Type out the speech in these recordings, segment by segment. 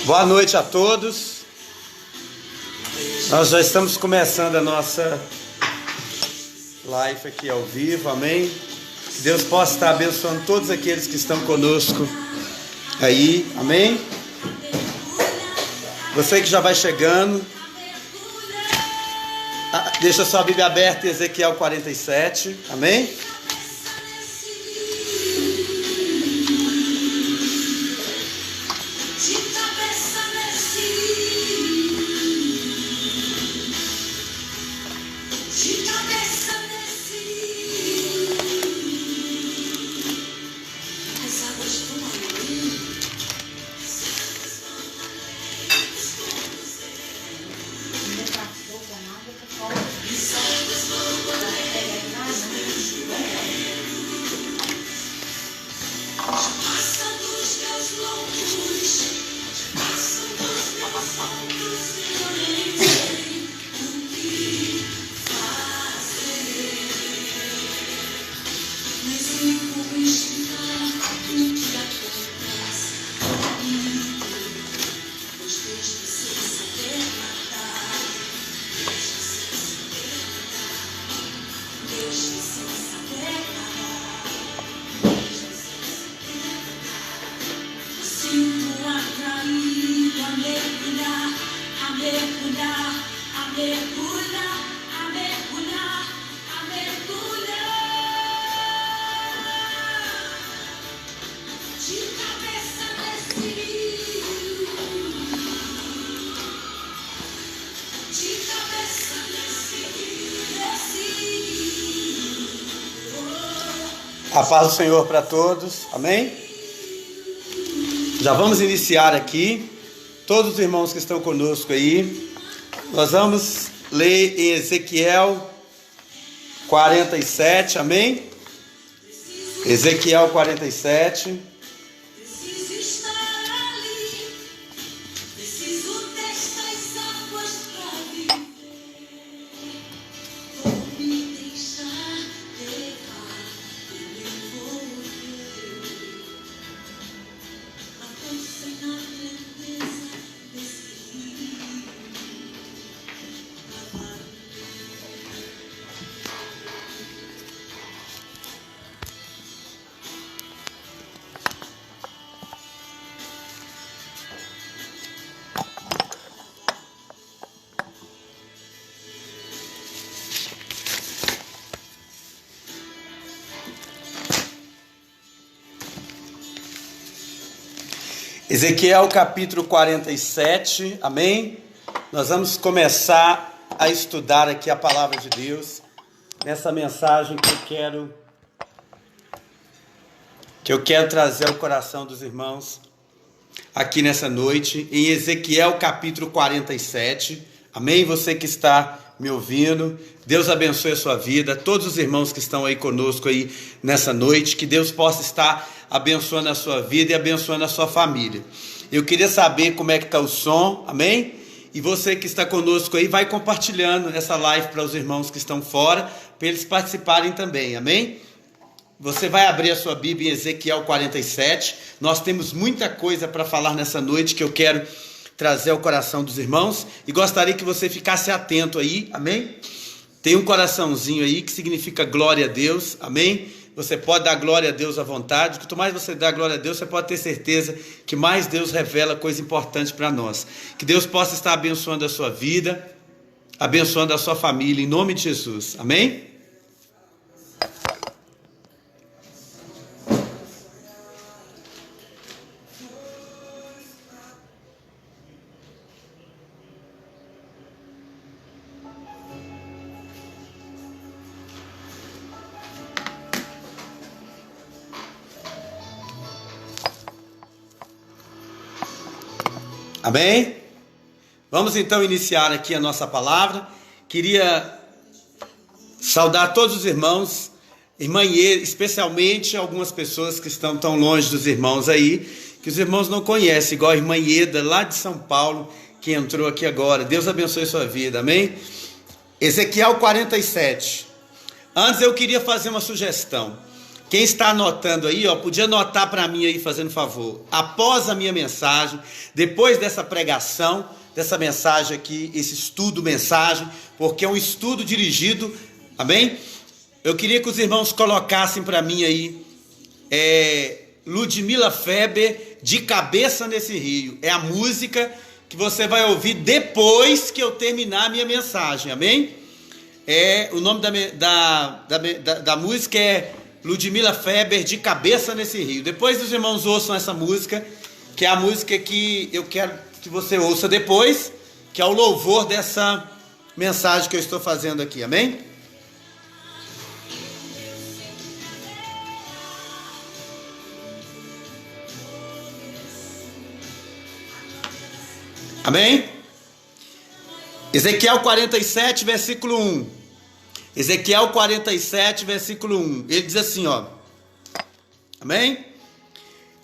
Boa noite a todos. Nós já estamos começando a nossa live aqui ao vivo, amém? Que Deus possa estar abençoando todos aqueles que estão conosco aí, amém? Você que já vai chegando, deixa sua Bíblia aberta em Ezequiel 47, amém? A paz do Senhor para todos, amém? Já vamos iniciar aqui, todos os irmãos que estão conosco aí, nós vamos ler em Ezequiel 47, amém? Ezequiel 47. Ezequiel capítulo 47, amém? Nós vamos começar a estudar aqui a palavra de Deus, nessa mensagem que eu quero trazer ao coração dos irmãos aqui nessa noite, em Ezequiel capítulo 47, amém? Você que está me ouvindo, Deus abençoe a sua vida, todos os irmãos que estão aí conosco aí nessa noite, que Deus possa estar abençoando a sua vida e abençoando a sua família. Eu queria saber como é que está o som, amém? E você que está conosco aí, vai compartilhando essa live para os irmãos que estão fora, para eles participarem também, amém? Você vai abrir a sua Bíblia em Ezequiel 47, nós temos muita coisa para falar nessa noite que eu quero trazer ao coração dos irmãos, e gostaria que você ficasse atento aí, amém? Tem um coraçãozinho aí que significa glória a Deus, amém? Você pode dar glória a Deus à vontade. Quanto mais você dá glória a Deus, você pode ter certeza que mais Deus revela coisa importante para nós. Que Deus possa estar abençoando a sua vida, abençoando a sua família, em nome de Jesus. Amém? Amém? Vamos então iniciar aqui a nossa palavra. Queria saudar todos os irmãos, irmã Ieda, especialmente algumas pessoas que estão tão longe dos irmãos aí, que os irmãos não conhecem, igual a irmã Ieda, lá de São Paulo, que entrou aqui agora. Deus abençoe a sua vida, amém? Ezequiel 47. Antes eu queria fazer uma sugestão. Quem está anotando aí, ó, podia anotar para mim aí, fazendo favor. Após a minha mensagem, depois dessa pregação, dessa mensagem aqui, esse estudo mensagem, porque é um estudo dirigido, amém? Eu queria que os irmãos colocassem para mim aí, Ludmila Feber, De Cabeça Nesse Rio. É a música que você vai ouvir depois que eu terminar a minha mensagem, amém? O nome da música é Ludmila Feber, De Cabeça Nesse Rio. Depois os irmãos ouçam essa música, que é a música que eu quero que você ouça depois, que é o louvor dessa mensagem que eu estou fazendo aqui, amém? Amém? Ezequiel 47, versículo 1. Ezequiel 47, versículo 1. Ele diz assim, ó. Amém?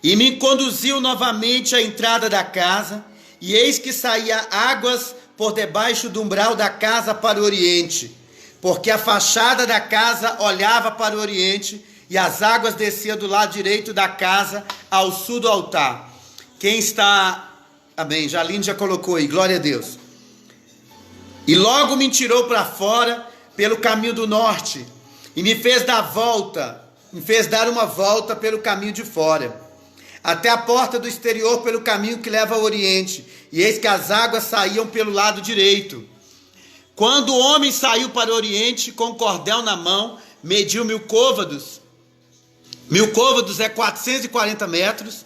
E me conduziu novamente à entrada da casa, e eis que saía águas por debaixo do umbral da casa para o oriente, porque a fachada da casa olhava para o oriente, e as águas desciam do lado direito da casa ao sul do altar. Quem está... Amém, Jaline já colocou aí, glória a Deus. E logo me tirou para fora pelo caminho do norte, e me fez dar uma volta pelo caminho de fora, até a porta do exterior pelo caminho que leva ao oriente, e eis que as águas saíam pelo lado direito. Quando o homem saiu para o oriente, com o cordel na mão, mediu 1000 côvados. 1000 côvados é 440 metros,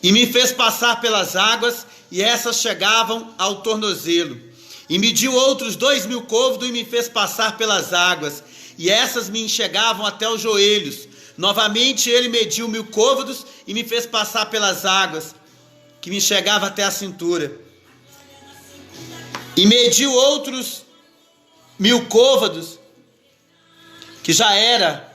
e me fez passar pelas águas, e essas chegavam ao tornozelo. E mediu outros 2000 côvados, e me fez passar pelas águas, e essas me enxergavam até os joelhos. Novamente ele mediu 1000 côvados, e me fez passar pelas águas, que me chegava até a cintura. E mediu outros 1000 côvados, que já era,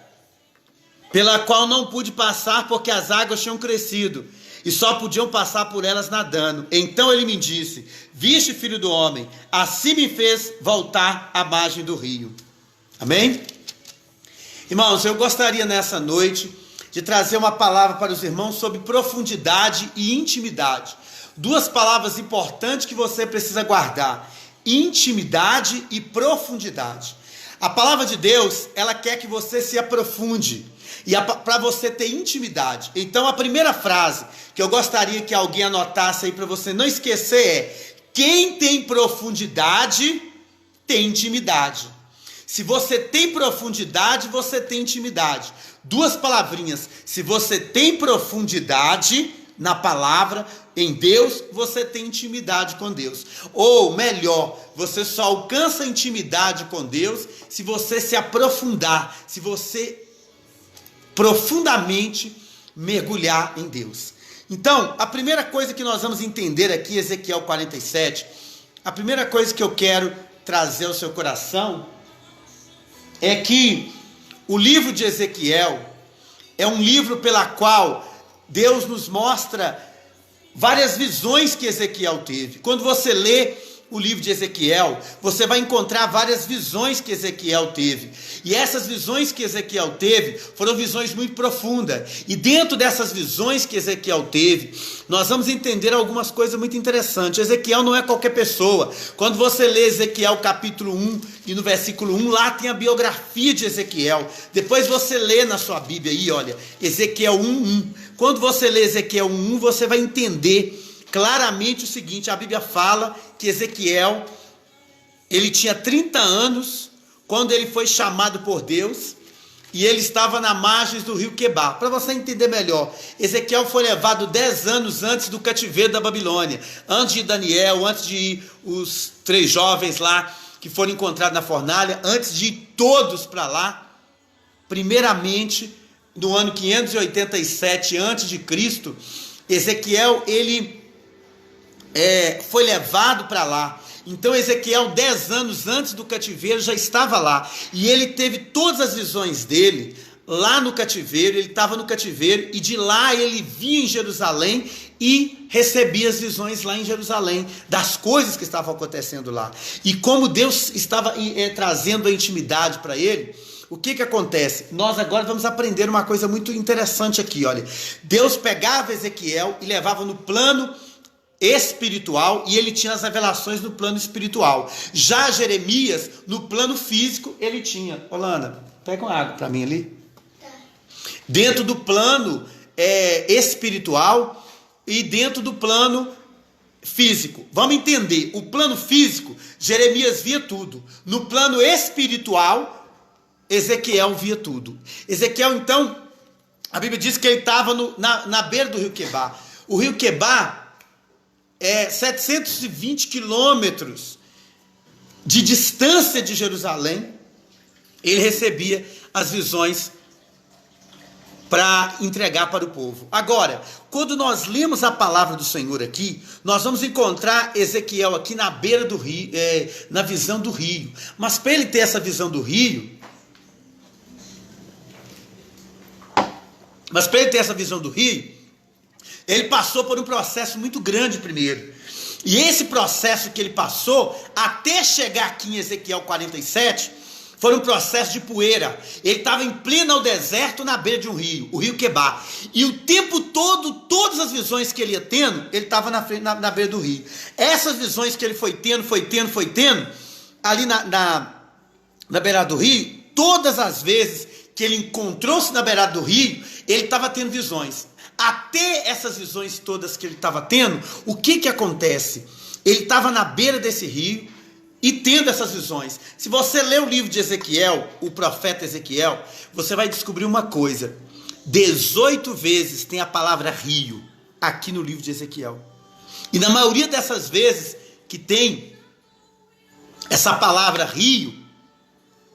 pela qual não pude passar, porque as águas tinham crescido, e só podiam passar por elas nadando. Então ele me disse: viste, filho do homem, assim me fez voltar à margem do rio. Amém? Irmãos, eu gostaria nessa noite de trazer uma palavra para os irmãos sobre profundidade e intimidade. Duas palavras importantes que você precisa guardar: intimidade e profundidade. A palavra de Deus, ela quer que você se aprofunde, e para você ter intimidade. Então a primeira frase que eu gostaria que alguém anotasse aí para você não esquecer é: quem tem profundidade tem intimidade. Se você tem profundidade, você tem intimidade. Duas palavrinhas: se você tem profundidade na palavra, em Deus, você tem intimidade com Deus. Ou melhor, você só alcança intimidade com Deus se você se aprofundar, se você profundamente mergulhar em Deus. Então, a primeira coisa que nós vamos entender aqui, Ezequiel 47, a primeira coisa que eu quero trazer ao seu coração é que o livro de Ezequiel é um livro pela qual Deus nos mostra várias visões que Ezequiel teve. Quando você lê o livro de Ezequiel, você vai encontrar várias visões que Ezequiel teve. E essas visões que Ezequiel teve foram visões muito profundas. E dentro dessas visões que Ezequiel teve, nós vamos entender algumas coisas muito interessantes. Ezequiel não é qualquer pessoa. Quando você lê Ezequiel capítulo 1 e no versículo 1, lá tem a biografia de Ezequiel. Depois você lê na sua Bíblia aí, olha, Ezequiel 1:1. Quando você lê Ezequiel 1:1, você vai entender claramente o seguinte: a Bíblia fala que Ezequiel, ele tinha 30 anos quando ele foi chamado por Deus, e ele estava na margem do rio Quebar. Para você entender melhor, Ezequiel foi levado 10 anos antes do cativeiro da Babilônia, antes de Daniel, antes de ir os 3 jovens lá que foram encontrados na fornalha, antes de ir todos para lá. Primeiramente, no ano 587 a.C., Ezequiel, ele foi levado para lá. Então Ezequiel, 10 anos antes do cativeiro, já estava lá, e ele teve todas as visões dele lá no cativeiro. Ele estava no cativeiro, e de lá ele via em Jerusalém e recebia as visões lá em Jerusalém, das coisas que estavam acontecendo lá, e como Deus estava trazendo a intimidade para ele. o que acontece? Nós agora vamos aprender uma coisa muito interessante aqui, olha. Deus pegava Ezequiel e levava no plano espiritual e ele tinha as revelações no plano espiritual. Já Jeremias, no plano físico, ele tinha. Holanda, pega uma água para mim ali. Dentro do plano espiritual e dentro do plano físico. Vamos entender, o plano físico, Jeremias via tudo. No plano espiritual, Ezequiel via tudo. Ezequiel, então, a Bíblia diz que ele estava na beira do rio Quebar. O rio Quebar é 720 quilômetros de distância de Jerusalém. Ele recebia as visões para entregar para o povo. Agora, quando nós lemos a palavra do Senhor aqui, nós vamos encontrar Ezequiel aqui na beira do rio, na visão do rio. Mas para ele ter essa visão do rio, ele passou por um processo muito grande primeiro. E esse processo que ele passou, até chegar aqui em Ezequiel 47, foi um processo de poeira. Ele estava em pleno deserto na beira de um rio, o rio Quebar. E o tempo todo, todas as visões que ele ia tendo, ele estava na beira do rio. Essas visões que ele foi tendo, ali na beirada do rio, todas as vezes que ele encontrou-se na beirada do rio, ele estava tendo visões. Até essas visões todas que ele estava tendo, o que acontece? Ele estava na beira desse rio, e tendo essas visões. Se você ler o livro de Ezequiel, o profeta Ezequiel, você vai descobrir uma coisa. 18 vezes tem a palavra rio aqui no livro de Ezequiel. E na maioria dessas vezes que tem essa palavra rio,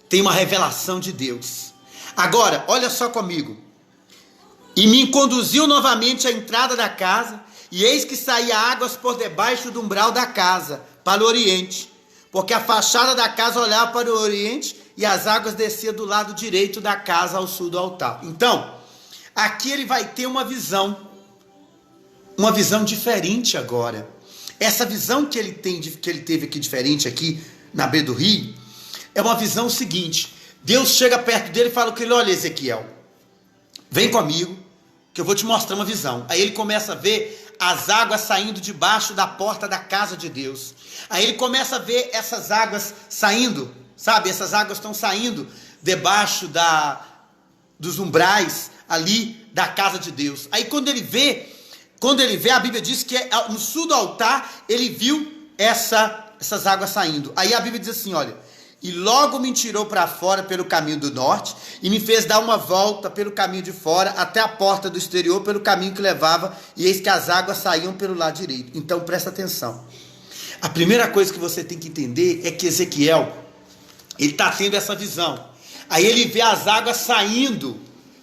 tem uma revelação de Deus. Agora, olha só comigo. E me conduziu novamente à entrada da casa, e eis que saía águas por debaixo do umbral da casa, para o oriente. Porque a fachada da casa olhava para o oriente e as águas desciam do lado direito da casa ao sul do altar. Então, aqui ele vai ter uma visão diferente agora. Essa visão que ele teve aqui diferente aqui na beira do rio, é uma visão seguinte. Deus chega perto dele e fala com ele: olha, Ezequiel, vem comigo que eu vou te mostrar uma visão. Aí ele começa a ver as águas saindo debaixo da porta da casa de Deus. Aí ele começa a ver essas águas saindo, sabe? Essas águas estão saindo debaixo dos umbrais ali da casa de Deus. Aí quando ele vê, a Bíblia diz que no sul do altar ele viu essas águas saindo. Aí a Bíblia diz assim, olha: e logo me tirou para fora pelo caminho do norte, e me fez dar uma volta pelo caminho de fora, até a porta do exterior, pelo caminho que levava, e eis que as águas saíam pelo lado direito. Então presta atenção. A primeira coisa que você tem que entender é que Ezequiel, ele está tendo essa visão. Aí ele vê as águas saindo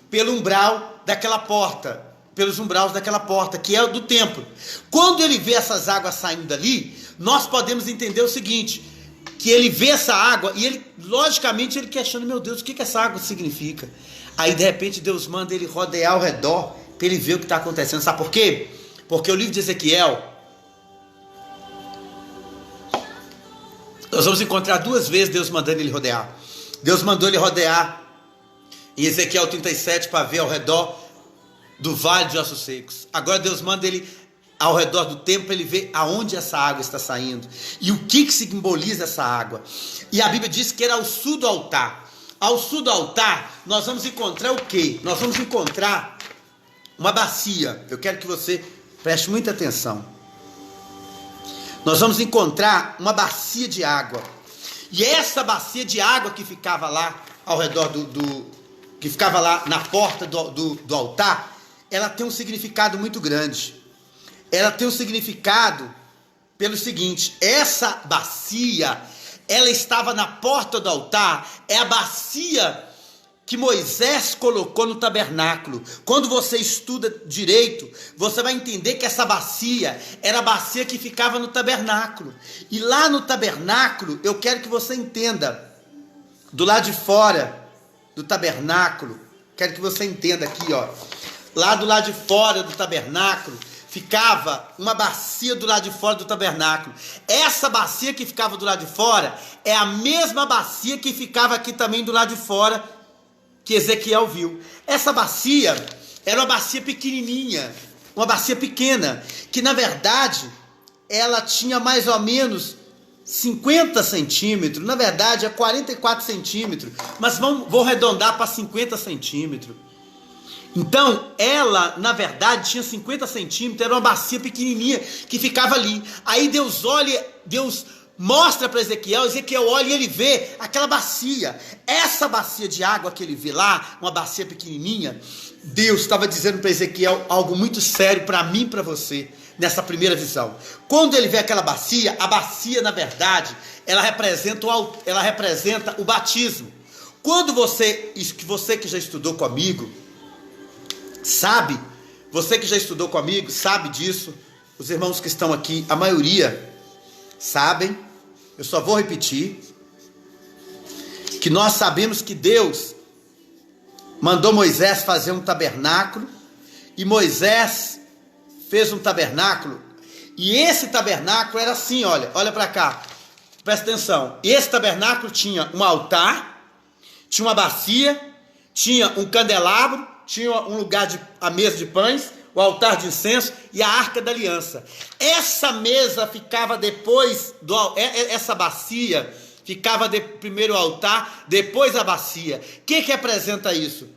pelo umbral daquela porta, pelos umbraus daquela porta, que é do templo. Quando ele vê essas águas saindo dali, nós podemos entender o seguinte: que ele vê essa água e ele, logicamente, ele questiona: meu Deus, o que essa água significa? Aí de repente Deus manda ele rodear ao redor para ele ver o que está acontecendo. Sabe por quê? Porque o livro de Ezequiel, nós vamos encontrar duas vezes Deus mandando ele rodear. Deus mandou ele rodear em Ezequiel 37 para ver ao redor do vale de ossos secos. Agora Deus manda ele ao redor do templo, ele vê aonde essa água está saindo e o que simboliza essa água. E a Bíblia diz que era ao sul do altar. Ao sul do altar nós vamos encontrar o quê? Nós vamos encontrar uma bacia. Eu quero que você preste muita atenção. Nós vamos encontrar uma bacia de água. E essa bacia de água que ficava lá ao redor que ficava lá na porta do altar, ela tem um significado muito grande. Ela tem um significado pelo seguinte: essa bacia, ela estava na porta do altar, é a bacia que Moisés colocou no tabernáculo. Quando você estuda direito, você vai entender que essa bacia era a bacia que ficava no tabernáculo. E lá no tabernáculo, eu quero que você entenda, do lado de fora do tabernáculo, quero que você entenda aqui, ó, lá do lado de fora do tabernáculo, ficava uma bacia do lado de fora do tabernáculo. Essa bacia que ficava do lado de fora é a mesma bacia que ficava aqui também do lado de fora que Ezequiel viu. Essa bacia era uma bacia pequenininha, uma bacia pequena, que na verdade ela tinha mais ou menos 50 centímetros, na verdade é 44 centímetros, mas vou arredondar para 50 centímetros. Então, ela, na verdade, tinha 50 centímetros, era uma bacia pequenininha que ficava ali. Aí Deus olha, Deus mostra para Ezequiel, Ezequiel olha e ele vê aquela bacia. Essa bacia de água que ele vê lá, uma bacia pequenininha, Deus estava dizendo para Ezequiel algo muito sério para mim e para você, nessa primeira visão. Quando ele vê aquela bacia, a bacia, na verdade, ela representa o batismo. Quando você que já estudou comigo, sabe, você que já estudou comigo, sabe disso, os irmãos que estão aqui, a maioria sabem, eu só vou repetir, que nós sabemos que Deus mandou Moisés fazer um tabernáculo, e Moisés fez um tabernáculo, e esse tabernáculo era assim, olha para cá, presta atenção, esse tabernáculo tinha um altar, tinha uma bacia, tinha um candelabro, tinha um lugar a mesa de pães, o altar de incenso e a arca da aliança. Essa mesa ficava depois, essa bacia ficava primeiro o altar, depois a bacia. O que representa isso?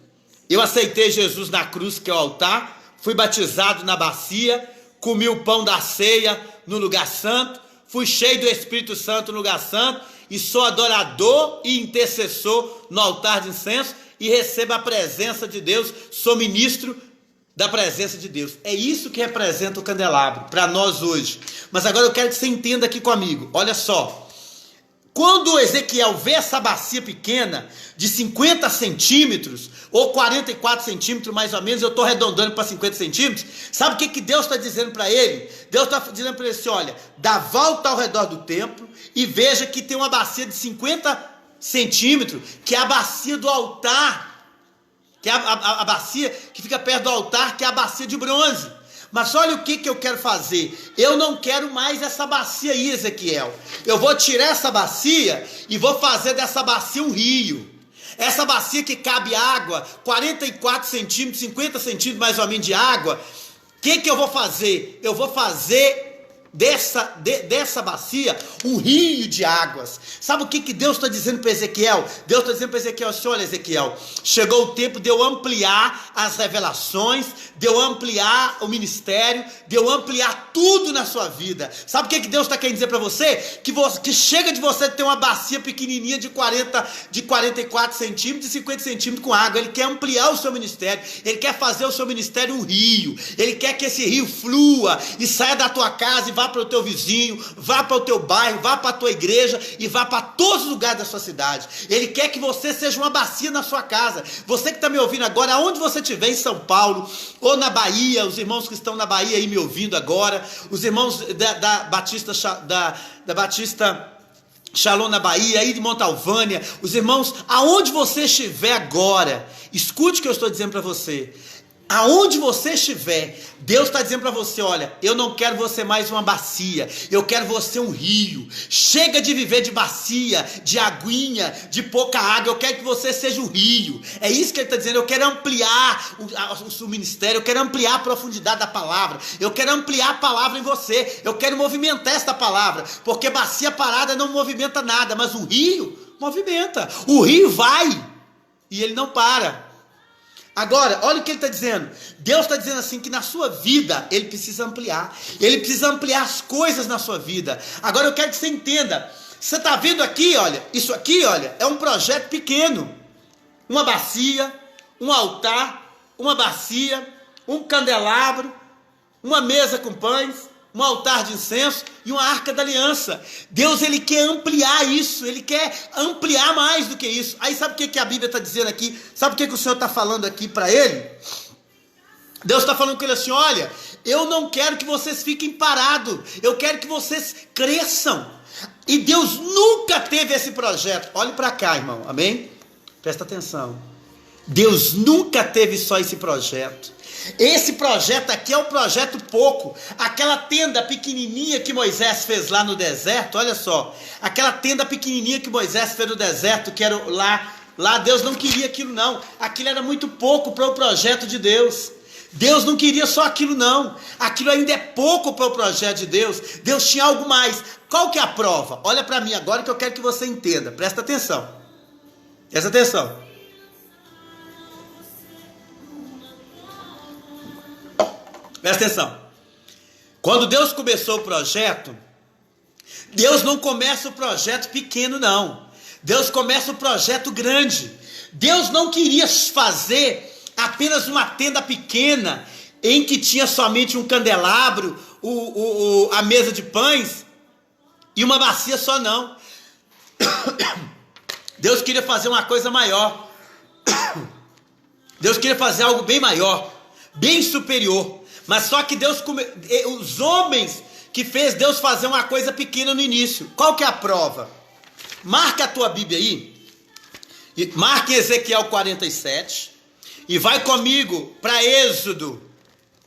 Eu aceitei Jesus na cruz, que é o altar, fui batizado na bacia, comi o pão da ceia no lugar santo, fui cheio do Espírito Santo no lugar santo, e sou adorador e intercessor no altar de incenso, e receba a presença de Deus, sou ministro da presença de Deus. É isso que representa o candelabro para nós hoje. Mas agora eu quero que você entenda aqui comigo. Olha só. Quando Ezequiel vê essa bacia pequena, de 50 centímetros, ou 44 centímetros mais ou menos, eu estou arredondando para 50 centímetros, sabe o que Deus está dizendo para ele? Deus está dizendo para ele assim, olha, dá volta ao redor do templo, e veja que tem uma bacia de 50 centímetros, que é a bacia do altar, que é a bacia que fica perto do altar, que é a bacia de bronze. Mas olha o que eu quero fazer. Eu não quero mais essa bacia aí, Ezequiel. Eu vou tirar essa bacia e vou fazer dessa bacia um rio. Essa bacia que cabe água, 44 centímetros, 50 centímetros mais ou menos de água. O que eu vou fazer? Eu vou fazer dessa bacia um rio de águas. Sabe o que Deus está dizendo para Ezequiel? Deus está dizendo para Ezequiel assim, olha Ezequiel, chegou o tempo de eu ampliar as revelações, de eu ampliar o ministério, de eu ampliar tudo na sua vida. Sabe o que Deus está querendo dizer para você? Que chega de você ter uma bacia pequenininha de 44 centímetros e 50 centímetros com água. Ele quer ampliar o seu ministério, ele quer fazer o seu ministério um rio, ele quer que esse rio flua e saia da tua casa e vá para o teu vizinho, vá para o teu bairro, vá para a tua igreja e vá para todos os lugares da sua cidade. Ele quer que você seja uma bacia na sua casa. Você que está me ouvindo agora, aonde você estiver, em São Paulo ou na Bahia, os irmãos que estão na Bahia aí me ouvindo agora, os irmãos da Batista Shalom na Bahia, aí de Montalvânia, os irmãos, aonde você estiver agora, escute o que eu estou dizendo para você. Aonde você estiver, Deus está dizendo para você, olha, eu não quero você mais uma bacia, eu quero você um rio. Chega de viver de bacia, de aguinha, de pouca água, eu quero que você seja um rio. É isso que ele está dizendo, eu quero ampliar o seu ministério, eu quero ampliar a profundidade da palavra, eu quero ampliar a palavra em você, eu quero movimentar esta palavra, porque bacia parada não movimenta nada, mas o rio movimenta, o rio vai e ele não para. Agora, olha o que ele está dizendo. Deus está dizendo assim que na sua vida ele precisa ampliar. Ele precisa ampliar as coisas na sua vida. Agora eu quero que você entenda. Você está vendo aqui, olha, isso aqui, olha, é um projeto pequeno. Uma bacia, um altar, uma bacia, um candelabro, uma mesa com pães, um altar de incenso e uma arca da aliança. Deus, ele quer ampliar isso, ele quer ampliar mais do que isso. Aí sabe o que a Bíblia está dizendo aqui? Sabe o que o Senhor está falando aqui para ele? Deus está falando com ele assim, olha, eu não quero que vocês fiquem parados, eu quero que vocês cresçam. E Deus nunca teve esse projeto. Olhe para cá, irmão, amém? Presta atenção. Deus nunca teve só esse projeto. Esse projeto aqui é o projeto pouco. Aquela tenda pequenininha que Moisés fez lá no deserto, olha só. Aquela tenda pequenininha que Moisés fez no deserto, que era lá Lá Deus não queria aquilo não. Aquilo era muito pouco para o projeto de Deus. Deus não queria só aquilo não. Aquilo ainda é pouco para o projeto de Deus. Deus tinha algo mais. Qual que é a prova? Olha para mim agora que eu quero que você entenda. Presta atenção. Presta atenção. Presta atenção. Quando Deus começou o projeto, Deus não começa o projeto pequeno não. Deus começa o projeto grande. Deus não queria fazer apenas uma tenda pequena, em que tinha somente um candelabro, a mesa de pães e uma bacia só não. Deus queria fazer uma coisa maior. Deus queria fazer algo bem maior, bem superior. Mas só que os homens que fez Deus fazer uma coisa pequena no início. Qual que é a prova? Marca a tua Bíblia aí, marca em Ezequiel 47, e vai comigo para Êxodo,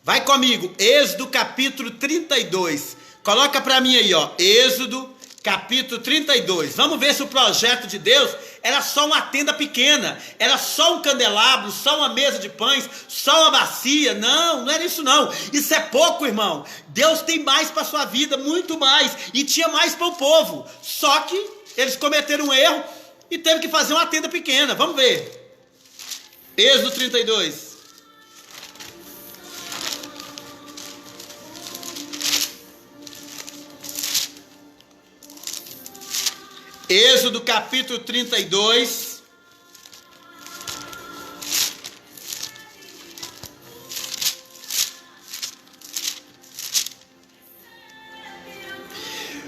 vai comigo, Êxodo capítulo 32, coloca para mim aí, ó, Êxodo capítulo 32, vamos ver se o projeto de Deus era só uma tenda pequena, era só um candelabro, só uma mesa de pães, só uma bacia. Não era isso não, isso é pouco, irmão. Deus tem mais para sua vida, muito mais, e tinha mais para o povo, só que eles cometeram um erro e teve que fazer uma tenda pequena. Vamos ver. Êxodo 32. Êxodo capítulo 32.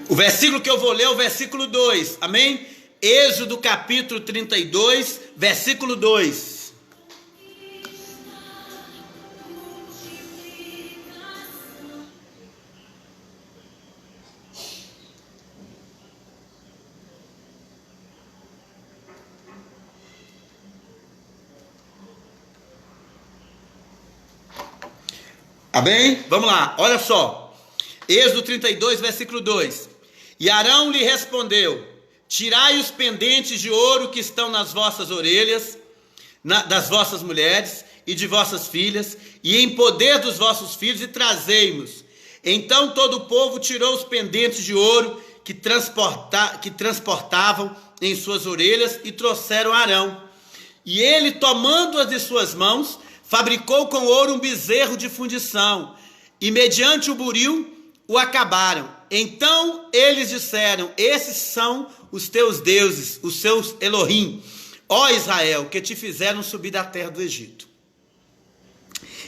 O versículo que eu vou ler é o versículo 2, amém? Êxodo capítulo 32, versículo 2. Amém? Vamos lá, olha só. Êxodo 32, versículo 2. E Arão lhe respondeu: tirai os pendentes de ouro que estão nas vossas orelhas, das vossas mulheres e de vossas filhas, e em poder dos vossos filhos, e trazei-mos. Então todo o povo tirou os pendentes de ouro que transportavam em suas orelhas, e trouxeram a Arão. E ele, tomando-as de suas mãos, fabricou com ouro um bezerro de fundição, e mediante o buril o acabaram. Então eles disseram: esses são os teus deuses, os seus Elohim, ó Israel, que te fizeram subir da terra do Egito.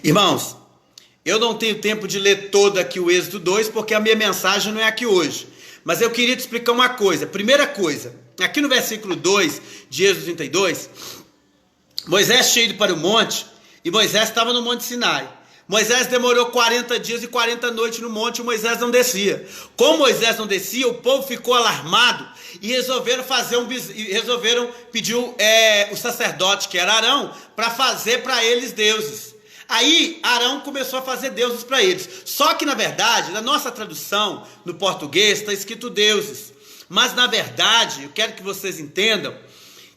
Irmãos, eu não tenho tempo de ler todo aqui o Êxodo 2, porque a minha mensagem não é aqui hoje. Mas eu queria te explicar uma coisa. Primeira coisa, aqui no versículo 2 de Êxodo 32, Moisés tinha ido para o monte, e Moisés estava no monte Sinai. Moisés demorou 40 dias e 40 noites no monte, e Moisés não descia. Como Moisés não descia, o povo ficou alarmado e resolveram pedir o sacerdote, que era Arão, para fazer para eles deuses. Aí Arão começou a fazer deuses para eles. Só que na verdade, na nossa tradução, no português, está escrito deuses. Mas na verdade, eu quero que vocês entendam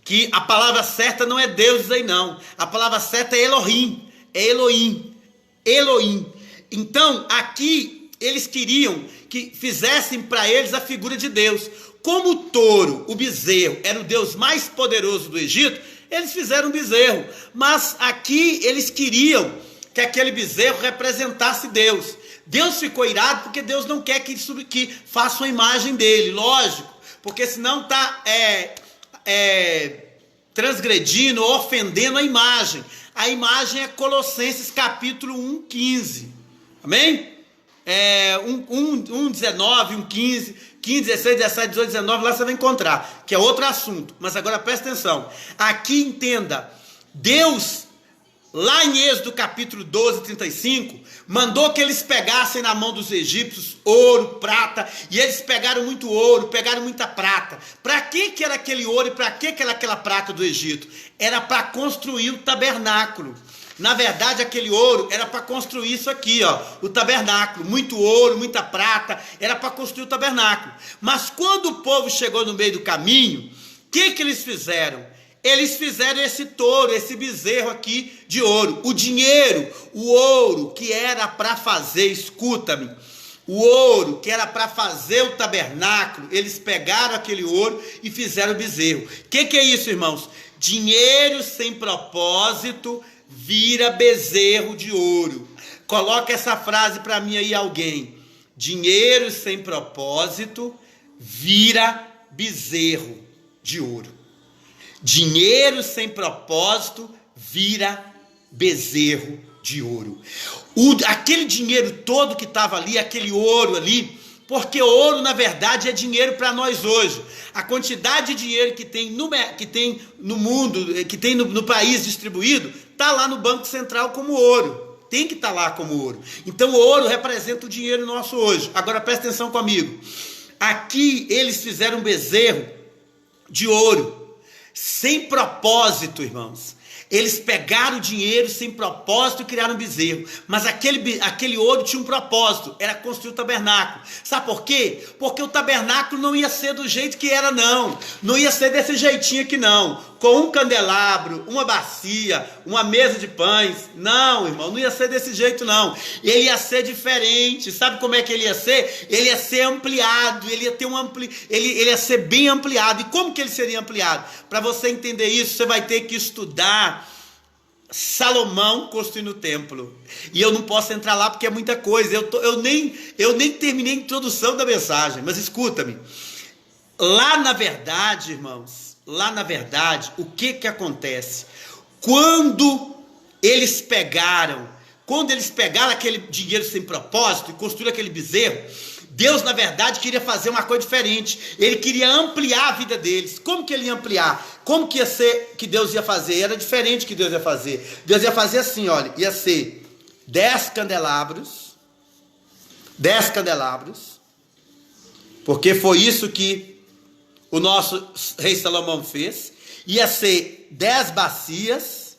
que a palavra certa não é deuses aí não. A palavra certa é Elohim, é Elohim. Elohim. Então aqui eles queriam que fizessem para eles a figura de Deus. Como o touro, o bezerro, era o Deus mais poderoso do Egito, eles fizeram um bezerro. Mas aqui eles queriam que aquele bezerro representasse Deus. Deus ficou irado porque Deus não quer que façam a imagem dele, lógico, porque senão está transgredindo, ofendendo a imagem. A imagem é Colossenses capítulo 1, 15. Amém? 1, 19, 1, 15, 15, 16, 17, 18, 19, lá você vai encontrar, que é outro assunto. Mas agora presta atenção. Aqui entenda, Deus, lá em Êxodo capítulo 12, 35, mandou que eles pegassem na mão dos egípcios ouro, prata, e eles pegaram muito ouro, pegaram muita prata. Para que era aquele ouro e para que era aquela prata do Egito? Era para construir o tabernáculo. Na verdade, aquele ouro era para construir isso aqui, ó, o tabernáculo. Muito ouro, muita prata, era para construir o tabernáculo. Mas quando o povo chegou no meio do caminho, o que eles fizeram? eles fizeram esse touro, esse bezerro aqui de ouro. O dinheiro, o ouro que era para fazer, escuta-me, o ouro que era para fazer o tabernáculo, eles pegaram aquele ouro e fizeram o bezerro. O que é isso, irmãos? Dinheiro sem propósito vira bezerro de ouro. Coloca essa frase para mim aí, alguém. Dinheiro sem propósito vira bezerro de ouro. Dinheiro sem propósito vira bezerro de ouro. Aquele dinheiro todo que estava ali, aquele ouro ali, porque ouro na verdade é dinheiro para nós hoje. A quantidade de dinheiro que tem no mundo, que tem no país distribuído, está lá no Banco Central como ouro. Tem que estar lá como ouro. Então o ouro representa o dinheiro nosso hoje. Agora presta atenção comigo. Aqui eles fizeram um bezerro de ouro, sem propósito, irmãos. Eles pegaram o dinheiro sem propósito e criaram um bezerro. Mas aquele ouro tinha um propósito, era construir o tabernáculo. Sabe por quê? Porque o tabernáculo não ia ser do jeito que era, não. Não ia ser desse jeitinho aqui, não. Com um candelabro, uma bacia, uma mesa de pães. Não, irmão, não ia ser desse jeito, não. Ele ia ser diferente. Sabe como é que ele ia ser? Ele ia ser ampliado, ele ia ter ele ia ser bem ampliado. E como que ele seria ampliado? Para você entender isso, você vai ter que estudar Salomão construindo o templo. E eu não posso entrar lá porque é muita coisa. Eu nem terminei a introdução da mensagem. Mas escuta-me. Lá na verdade, irmãos, o que acontece? Quando eles pegaram aquele dinheiro sem propósito e construíram aquele bezerro, Deus, na verdade, queria fazer uma coisa diferente. Ele queria ampliar a vida deles. Como que ele ia ampliar? Como que ia ser que Deus ia fazer? Era diferente que Deus ia fazer. Deus ia fazer assim, olha, ia ser 10 candelabros, porque foi isso que o nosso rei Salomão fez. Ia ser 10 bacias,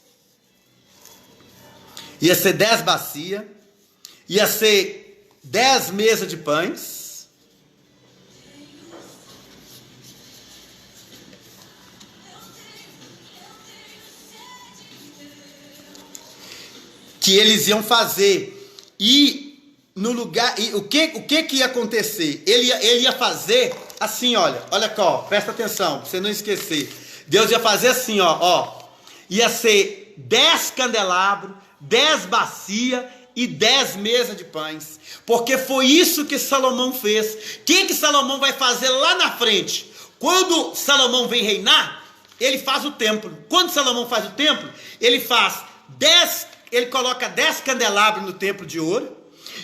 ia ser 10 mesas de pães, que eles iam fazer. E no lugar, e o que ia acontecer? Ele ia fazer assim, olha aqui, presta atenção, para você não esquecer. Deus ia fazer assim, ia ser 10 candelabros, 10 bacias e 10 mesas de pães, porque foi isso que Salomão fez. O que Salomão vai fazer lá na frente? Quando Salomão vem reinar, ele faz o templo. Quando Salomão faz o templo, ele coloca 10 candelabros no templo de ouro,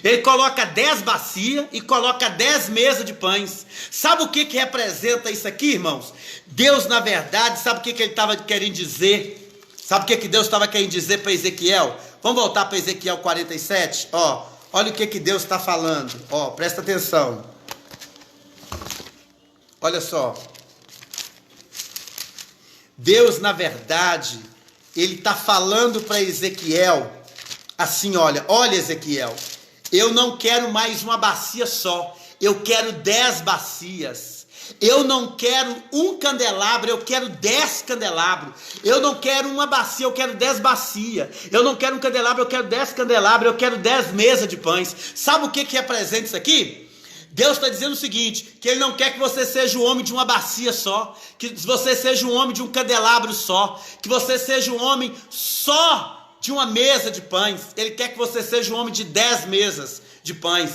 ele coloca 10 bacias e coloca 10 mesas de pães. Sabe o que representa isso aqui, irmãos? Deus, na verdade, sabe o que ele estava querendo dizer? Sabe o que Deus estava querendo dizer para Ezequiel? Vamos voltar para Ezequiel 47? Olha o que Deus está falando. Presta atenção. Olha só. Deus, na verdade, ele está falando para Ezequiel assim, olha Ezequiel, eu não quero mais uma bacia só, eu quero 10 bacias. Eu não quero um candelabro, eu quero 10 candelabros. Eu não quero uma bacia, eu quero 10 bacias. Eu não quero um candelabro, eu quero 10 candelabros. Eu quero 10 mesas de pães. Sabe o que representa isso aqui? Deus está dizendo o seguinte, que Ele não quer que você seja o homem de uma bacia só, que você seja um homem de um candelabro só, que você seja um homem só de uma mesa de pães. Ele quer que você seja um homem de 10 mesas de pães.